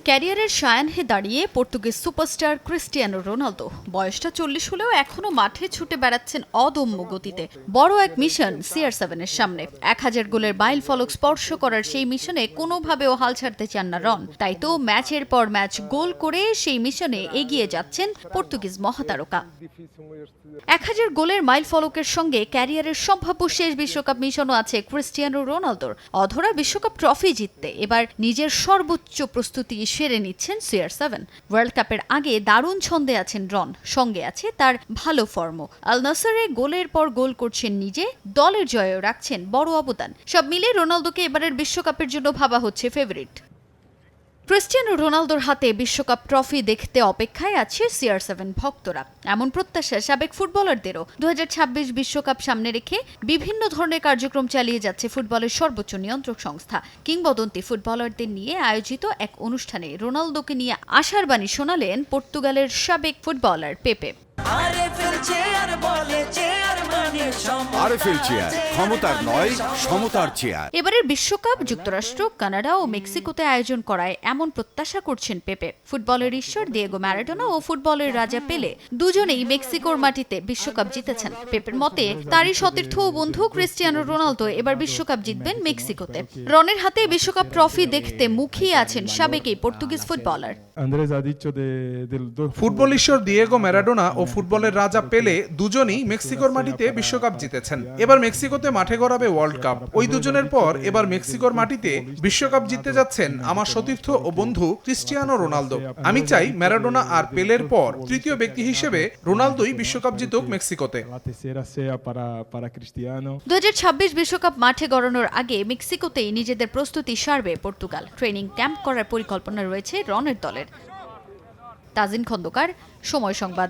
ক্যারিয়ারের সায়াহ্নে দাঁড়িয়ে Portuguese superstar Cristiano Ronaldo বয়সটা 40 হলেও এখনো মাঠে ছুটে বেড়াচ্ছেন অদম্য গতিতে। বড় এক মিশন CR7-এর সামনে 1000 গোলের মাইল ফলক স্পর্শ করার সেই মিশনে কোনোভাবেও হাল ছাড়তে চান না রন। তাই তো ম্যাচের পর ম্যাচ গোল করে সেই মিশনে এগিয়ে যাচ্ছেন পর্তুগিজ মহাতারকা। 1000 গোলের মাইল ফলকের সঙ্গে ক্যারিয়ারের সম্ভাব্য শেষ বিশ্বকাপ মিশনও আছে ক্রিস্টিয়ানো রোনালদোর। অধরা বিশ্বকাপ ট্রফি জিততে এবার নিজের সর্বোচ্চ প্রস্তুতি সেরে নিচ্ছেন CR7। ওয়ার্ল্ড কাপের আগে দারুণ ছন্দে আছেন রন, সঙ্গে আছে তার ভালো ফর্ম। আল নাসরে গোলের পর গোল করছেন নিজে, দলের জয়েও রাখছেন বড় অবদান। সব মিলে রোনালদোকে এবারের বিশ্বকাপের জন্য ভাবা হচ্ছে ফেভারিট। ক্রিস্টিয়ানো রোনালদোর হাতে বিশ্বকাপ ট্রফি দেখতে অপেক্ষায় আছে CR7 ভক্তরা। এমন প্রত্যাশা সাবেক ফুটবলারদেরও। 2026 বিশ্বকাপ সামনে রেখে বিভিন্ন ধরনের কার্যক্রম চালিয়ে যাচ্ছে ফুটবলের সর্বোচ্চ নিয়ন্ত্রক সংস্থা। কিংবদন্তি ফুটবলারদের নিয়ে আয়োজিত এক অনুষ্ঠানে রোনালদোকে নিয়ে আশার বাণী শোনালেন পর্তুগালের সাবেক ফুটবলার পেপে। ক্ষমতার নয়, সমতার চেয়ার। এবারের বিশ্বকাপ যুক্তরাষ্ট্র, কানাডা ও মেক্সিকোতে আয়োজন করায় এমন প্রত্যাশা করছেন পেপে। ফুটবলের ঈশ্বর দিয়েগো ম্যারাডোনা ও ফুটবলের রাজা পেলে দুজনেই মেক্সিকোর মাটিতে বিশ্বকাপ জিতেছেন। পেপের মতে তারই সতীর্থ ও বন্ধু ক্রিস্টিয়ানো রোনালদো এবার বিশ্বকাপ জিতবেন মেক্সিকোতে। রনের হাতে বিশ্বকাপ ট্রফি দেখতে মুখিয়ে আছেন সাবেক এই পর্তুগিজ ফুটবলার। ফুটবল ঈশ্বর দিয়েগো ম্যারাডোনা ও ফুটবলের রাজা পেলে দুজনই মেক্সিকোর মাটিতে বিশ্বকাপ জিতেছেন। এবার মেক্সিকোতে মাঠে গড়াবে ওয়ার্ল্ড কাপ। ওই দুজনের পর এবার মেক্সিকোর মাটিতে বিশ্বকাপ জিততে যাচ্ছেন আমার সতীর্থ ও বন্ধু ক্রিস্টিয়ানো রোনালদো। আমি চাই ম্যারাডোনা আর পেলের পর তৃতীয় ব্যক্তি হিসেবে রোনালদোই বিশ্বকাপ জিতুক মেক্সিকোতে। 2026 বিশ্বকাপ মাঠে গড়ানোর আগে মেক্সিকোতেই নিজেদের প্রস্তুতি সারবে পর্তুগাল। ট্রেনিং ক্যাম্প করার পরিকল্পনা রয়েছে রনের দলের। তাজিন খন্দকার, সময় সংবাদ।